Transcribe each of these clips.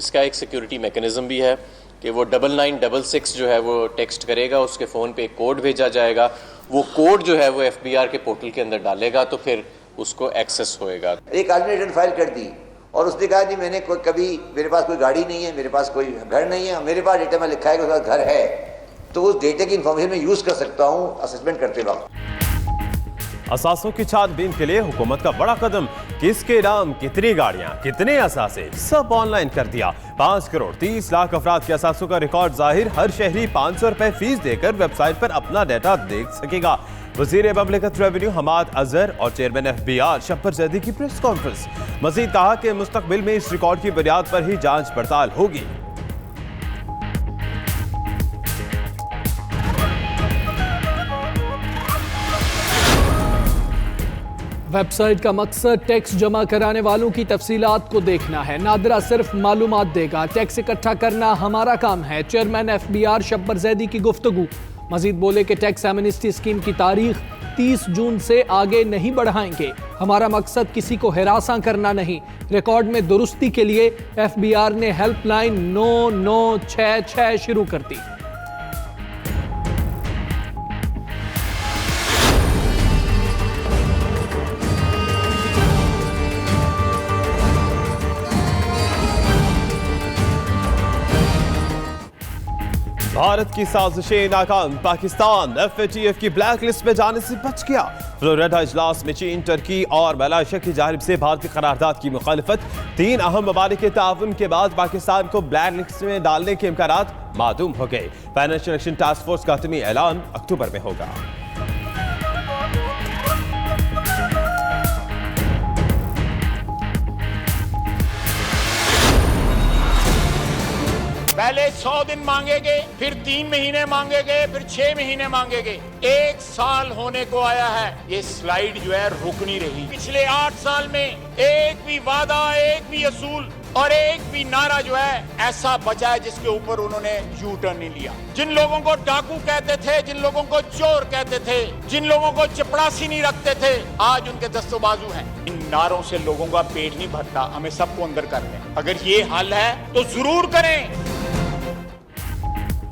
इसका एक security mechanism भी है कि वो 9966 जो है वो टेक्स्ट करेगा, उसके फ़ोन पे एक कोड भेजा जाएगा, वो कोड जो है वो FBI के पोर्टल के अंदर डालेगा तो फिर उसको एक्सेस होएगा। एक आदमी रिटर्न फाइल कर दी और उसने कहा जी मैंने कभी मेरे पास कोई गाड़ी नहीं है, मेरे पास कोई घर नहीं है, मेरे पास डेटा में लिखा है कि उसके पास घर है, तो उस डेटे की इंफॉर्मेशन में यूज़ कर सकता हूँ असेसमेंट करते वक्त। असासों की छानबीन के लिए हुकूमत का बड़ा कदम, किसके नाम कितनी गाड़ियां, कितने असासे, सब ऑनलाइन कर दिया। 5 करोड़ 30 लाख अफराद के असासों का रिकॉर्ड जाहिर, हर शहरी 500 रुपए फीस देकर वेबसाइट पर अपना डेटा देख सकेगा। वजीर ममलिकत रेवेन्यू हमाद अजहर और चेयरमैन FBI शब्बर जैदी की प्रेस कॉन्फ्रेंस। मजीद कहा कि मुस्तकबिल में इस रिकॉर्ड की बुनियाद पर ही जांच पड़ताल होगी। वेबसाइट का मकसद टैक्स जमा कराने वालों की तफसीलात को देखना है, नादरा सिर्फ मालूमात देगा। टैक्स इकट्ठा करना हमारा काम है, चेयरमैन FBI शब्बर जैदी की गुफ्तगू। मजीद बोले कि टैक्स एमनेस्टी स्कीम की तारीख 30 जून से आगे नहीं बढ़ाएंगे। हमारा मकसद किसी को हिरासा करना नहीं। रिकॉर्ड में दुरुस्ती के लिए FBI ने हेल्पलाइन 9966 शुरू कर दी। भारत की साजिशें नाकाम, पाकिस्तान FATF की ब्लैक लिस्ट में जाने से बच गया। फ्लोरिडा इजलास में चीन, टर्की और मलेशिया की जानिब से भारतीय करारदाद की मुखालिफत। 3 अहम ममालिक के ताउन के बाद पाकिस्तान को ब्लैक लिस्ट में डालने के इम्कानात मालूम हो गए। फाइनेंशियल एक्शन टास्क फोर्स का हतमी ऐलान अक्टूबर में होगा। पहले 100 दिन मांगेंगे, फिर 3 महीने मांगेंगे, फिर 6 महीने मांगेंगे। 1 साल होने को आया है, ये स्लाइड जो है रुक नहीं रही। पिछले 8 साल में एक भी वादा, एक भी असूल और एक भी नारा जो है ऐसा बचा है जिसके ऊपर उन्होंने यू टर्न नहीं लिया। जिन लोगों को डाकू कहते थे, जिन लोगों को चोर कहते थे, जिन लोगों को चपड़ासी नहीं रखते थे, आज उनके दस्तों बाजू हैं। इन नारों से लोगों का पेट नहीं भरता, हमें सबको अंदर करना है। अगर ये हल है तो जरूर करें।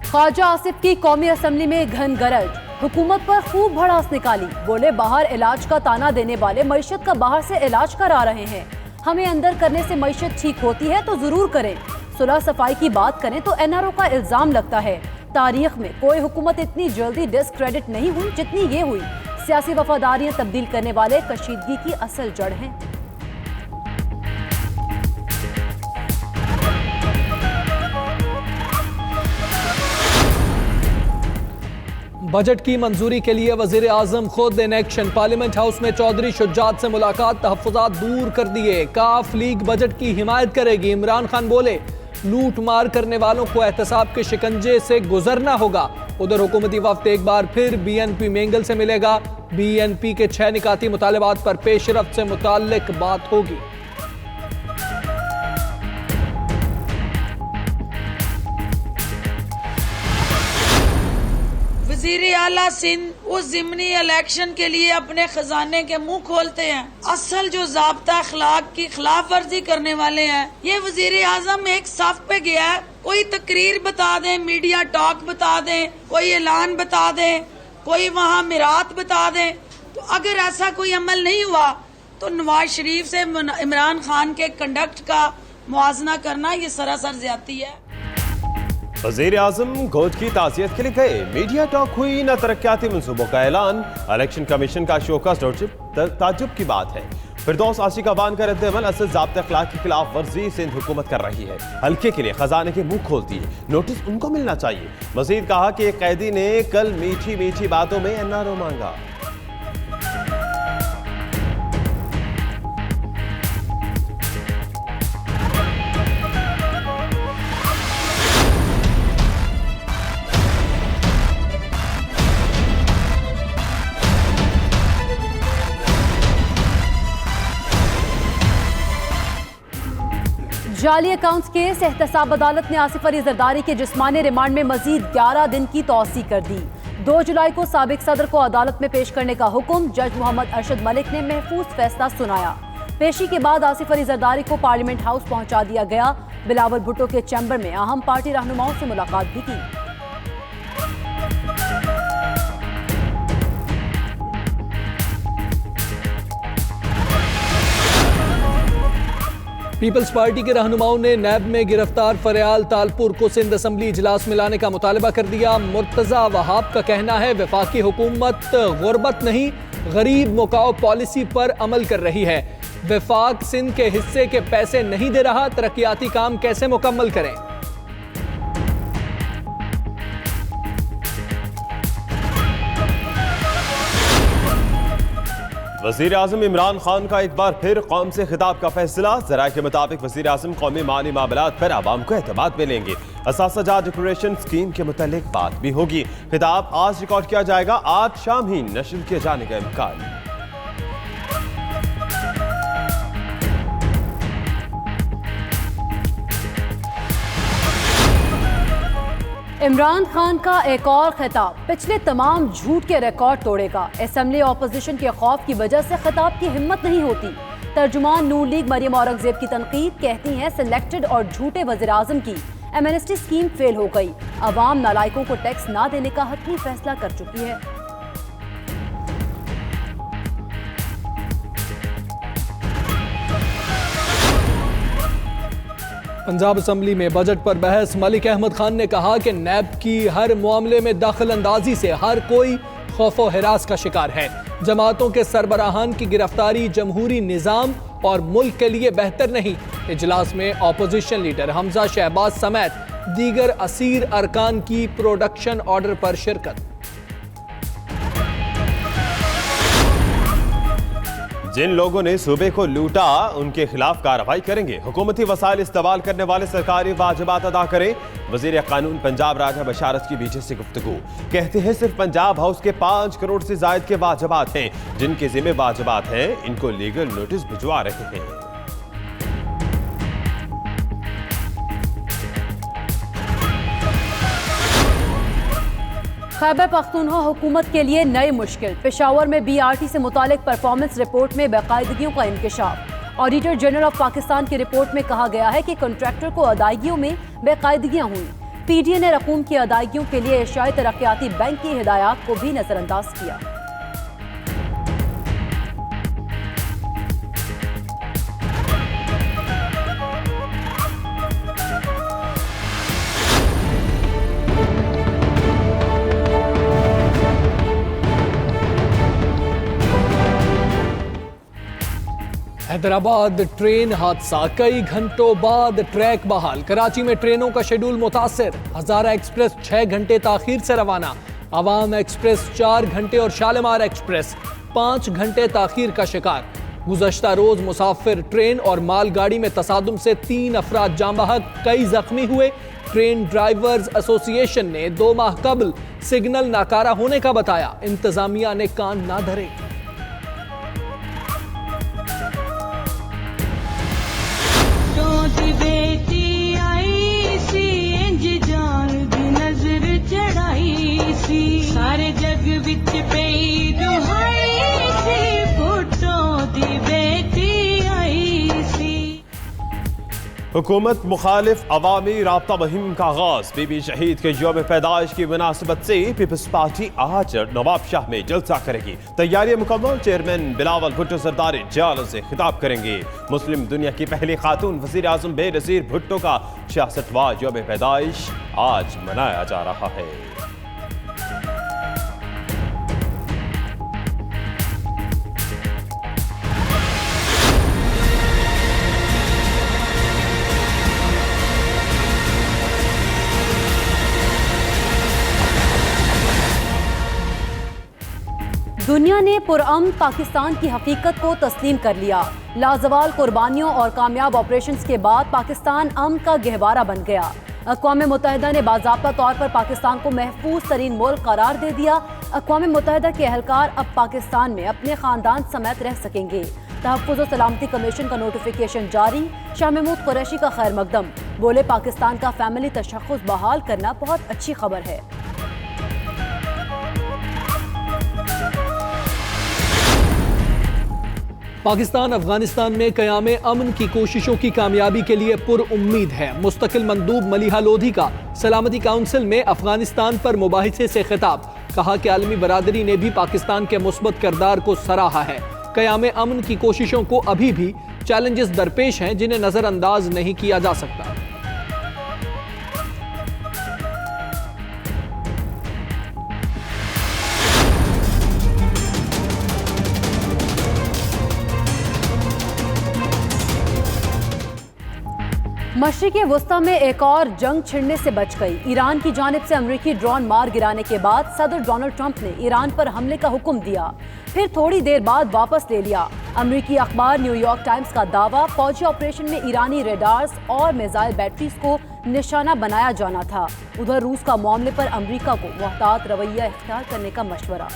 ख्वाजा आसिफ की कौमी असम्बली में घन गरज, हुकूमत पर खूब भड़ास निकाली। बोले बाहर इलाज का ताना देने वाले मईशत का बाहर से इलाज करा रहे हैं, हमें अंदर करने से मईशत ठीक होती है तो जरूर करें। सुलह सफाई की बात करें तो NRO का इल्जाम लगता है तारीख में कोई हुकूमत इतनी जल्दी डिस्क्रेडिट नहीं हुई जितनी ये हुई। सियासी वफादारियां तब्दील करने वाले कशीदगी की असल जड़ हैं। बजट की मंजूरी के लिए वजीर आजम खुद इन एक्शन। पार्लियामेंट हाउस में चौधरी शुजात से मुलाकात, तहफ्फुजात दूर कर दिए। काफ लीग बजट की हिमायत करेगी। इमरान खान बोले लूट मार करने वालों को एहतसाब के शिकंजे से गुजरना होगा। उधर हुकूमती वफ्द एक बार फिर BNP मेंगल से मिलेगा। BNP के 6 निकाती मुतालबात पर पेशरफ्त से मुताल्लिक बात होगी। वज़ीर आला सिंध उस ज़िमनी इलेक्शन के लिए अपने खजाने के मुंह खोलते हैं। असल जो ज़ाब्ता अखलाक की खिलाफ वर्जी करने वाले हैं, ये वज़ीर आज़म एक सफ पे गया है, कोई तकरीर बता दें, मीडिया टॉक बता दें, कोई ऐलान बता दें, कोई वहाँ मिरात बता दें। तो अगर ऐसा कोई अमल नहीं हुआ तो नवाज शरीफ से इमरान खान के कंडक्ट का मुआजना करना ये सरासर ज्यादती है। वज़ीर आज़म गोद की ताज़ियत के लिए गए, मीडिया टॉक हुई, न तरक्याती मंसूबों का ऐलान। इलेक्शन कमीशन का शोकस ताज्जुब की बात है। फिरदौस आशिक का बान का रद्द-ए-अमल असल ज़ाब्ते अखलाक की खिलाफ वर्जी सिंध हुकूमत कर रही है। हल्के के लिए खजाने के मुंह खोलती है, नोटिस उनको मिलना चाहिए। मजीद कहा कि एक कैदी ने कल मीठी मीठी बातों में NRO मांगा। जाली अकाउंट्स केस, एहतसाब अदालत ने आसिफ अली जरदारी के जिस्मानी रिमांड में मजीद 11 दिन की तौसी कर दी। 2 जुलाई को साबिक सदर को अदालत में पेश करने का हुक्म जज मोहम्मद अरशद मलिक ने महफूज फैसला सुनाया। पेशी के बाद आसिफ अली जरदारी को पार्लियामेंट हाउस पहुंचा दिया गया। बिलावल भुट्टो के चैम्बर में अहम पार्टी रहनुमाओं से मुलाकात भी की। पीपल्स पार्टी के रहनुमाओं ने नैब में गिरफ्तार फरियाल तालपुर को सिंध असम्बली इजलास में लाने का मुतालबा कर दिया। मुर्तजा वहाब का कहना है वफाकी हुकूमत गुर्बत नहीं गरीब मुकाओ पॉलिसी पर अमल कर रही है। वफाक सिंध के हिस्से के पैसे नहीं दे रहा, तरक्याती काम कैसे मुकम्मल करें। वज़ीर आज़म इमरान खान का एक बार फिर कौम से खिताब का फैसला। ज़राए के मुताबिक वज़ीर आज़म कौमी माली मामलात पर आवाम को एतमाद में लेंगे। असासा डिक्लेरेशन स्कीम के मुतालिक बात भी होगी। खिताब आज रिकॉर्ड किया जाएगा, आज शाम ही नशर किए जाने का इम्कान। इमरान खान का एक और खिताब पिछले तमाम झूठ के रिकॉर्ड तोड़ेगा। असेंबली ऑपोजिशन के खौफ की वजह से खिताब की हिम्मत नहीं होती। तर्जुमान नून लीग मरियम औरंगजेब की तनकीद, कहती हैं सिलेक्टेड और झूठे वज़ीर आज़म की एमनेस्टी स्कीम फेल हो गई। अवाम नालायकों को टैक्स ना देने का हतमी फैसला कर चुकी है। पंजाब असम्बली में बजट पर बहस। मलिक अहमद खान ने कहा कि नैब की हर मामले में दखल अंदाजी से हर कोई खौफो हिरास का शिकार है। जमातों के सरबराहान की गिरफ्तारी जमहूरी निज़ाम और मुल्क के लिए बेहतर नहीं। इजलास में अपोजिशन लीडर हमजा शहबाज समेत दीगर असीर अरकान की प्रोडक्शन ऑर्डर पर शिरकत। जिन लोगों ने सूबे को लूटा उनके खिलाफ कार्रवाई करेंगे। हुकूमती वसाइल इस्तेमाल करने वाले सरकारी वाजिबात अदा करें। वजीर कानून पंजाब राजा बशारत की बीच से गुफ्तगू, कहते हैं सिर्फ पंजाब हाउस के 5 करोड़ से जायद के वाजिबात हैं। जिनके जिम्मे वाजिबात हैं इनको लीगल नोटिस भिजवा रहे हैं। खैबर पख्तूनख्वा हुकूमत के लिए नई मुश्किल। पेशावर में BRT से मुतालिक परफॉर्मेंस रिपोर्ट में बेकायदगियों का इंकशाफ। ऑडिटर जनरल ऑफ पाकिस्तान की रिपोर्ट में कहा गया है कि कॉन्ट्रैक्टर को अदायगियों में बेकायदगियां हुई। PDA ने रकूम की अदायगियों के लिए एशियाई तरक्याती बैंक की हिदायत को भी नजरअंदाज किया। हैदराबाद ट्रेन हादसा, कई घंटों बाद ट्रैक बहाल। कराची में ट्रेनों का शेड्यूल मुतासिर। हजारा एक्सप्रेस 6 घंटे ताखीर से रवाना। अवाम एक्सप्रेस 4 घंटे और शालीमार एक्सप्रेस 5 घंटे ताखीर का शिकार। गुज़श्ता रोज मुसाफिर ट्रेन और मालगाड़ी में तसादुम से 3 अफराद जाँ बहक, कई जख्मी हुए। ट्रेन ड्राइवर्स एसोसिएशन ने 2 माह कबल सिग्नल नाकारा होने का बताया। इंतजामिया ने कान ना धरे। बेटी आई सी इंज जान दी नजर चढ़ाई सी, सारे जग विच पई दुहाई सी, भुट्टो दी बेटी आई सी। हुकूमत मुखालिफ अवामी राब्ता मुहिम का आगाज। बीबी शहीद के यौम पैदाइश की मुनासिबत से पीपल्स पार्टी आज नवाब शाह में जलसा करेगी। तैयारी मुकम्मल। चेयरमैन बिलावल भुट्टो सरदारी जयाल से खिताब करेंगे। मुस्लिम दुनिया की पहली खातून वजीर आजम बेनज़ीर भुट्टो का 66वां यौम पैदाइश आज मनाया जा रहा है। दुनिया ने पुरअमन पाकिस्तान की हकीकत को तस्लीम कर लिया। लाजवाल कुर्बानियों और कामयाब ऑपरेशंस के बाद पाकिस्तान अमन का गहवारा बन गया। अक़वाम मुत्तहिदा ने बाज़ाब्ता तौर पर पाकिस्तान को महफूज तरीन मुल्क करार दे दिया। अक़वाम मुत्तहिदा के एहलकार अब पाकिस्तान में अपने ख़ानदान समेत रह सकेंगे। तहफ़्फ़ुज़ व सलामती कमीशन का नोटिफिकेशन जारी। शाह महमूद कुरैशी का खैर मकदम, बोले पाकिस्तान का फैमिली तशख़्ख़ुस बहाल करना बहुत अच्छी खबर है। पाकिस्तान अफगानिस्तान में क़याम अमन की कोशिशों की कामयाबी के लिए पुरउम्मीद है। मुस्तकिल मंदूब मलिहा लोधी का सलामती काउंसिल में अफगानिस्तान पर मुबाहिसे से खिताब। कहा कि आलमी बरादरी ने भी पाकिस्तान के मुस्बत किरदार को सराहा है। क़याम अमन की कोशिशों को अभी भी चैलेंजेस दरपेश हैं जिन्हें नज़रअंदाज नहीं किया जा सकता। मशरिक़ी वुस्ता में एक और जंग छिड़ने से बच गई। ईरान की जानिब से अमरीकी ड्रोन मार गिराने के बाद सदर डोनाल्ड ट्रंप ने ईरान पर हमले का हुक्म दिया, फिर थोड़ी देर बाद वापस ले लिया। अमरीकी अखबार न्यूयॉर्क टाइम्स का दावा, फौजी ऑपरेशन में ईरानी रेडार्स और मिसाइल बैटरीज को निशाना बनाया जाना था। उधर रूस का मामले पर अमरीका को मुहतात रवैया इख्तियार करने का मशवरा।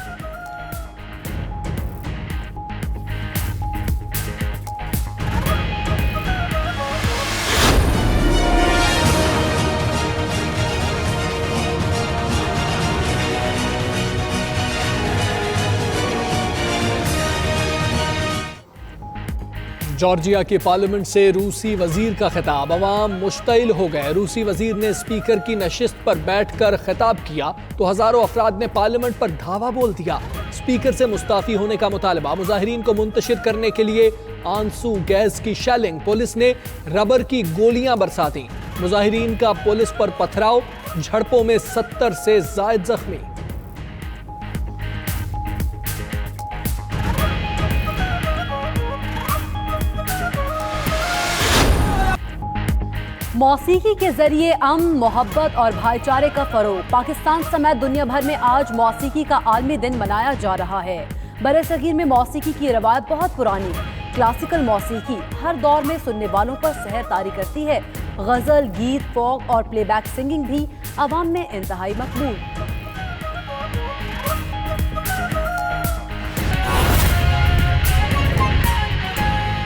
जॉर्जिया के पार्लियामेंट से रूसी वजीर का खिताब। अवाम मुश्तइल हो गए। रूसी वजीर ने स्पीकर की नशिस्त पर बैठकर खिताब किया तो हजारों अफराद ने पार्लियामेंट पर धावा बोल दिया। स्पीकर से मुस्ताफी होने का मुतालबा। मुजाहिरीन को मुंतशिर करने के लिए आंसू गैस की शेलिंग। पुलिस ने रबर की गोलियां बरसा दी। मुजाहिरीन का पुलिस पर पथराव। झड़पों में 70 से जायद जख्मी। मौसीकी के जरिए अमन, मोहब्बत और भाईचारे का फरोग। पाकिस्तान समेत दुनिया भर में आज मौसीकी का आलमी दिन मनाया जा रहा है। बरसगीर में मौसीकी की रवायत बहुत पुरानी। क्लासिकल मौसीकी हर दौर में सुनने वालों पर सहर तारी करती है। गजल, गीत, फोक और प्लेबैक सिंगिंग भी अवाम में इंतहाई मकबूल।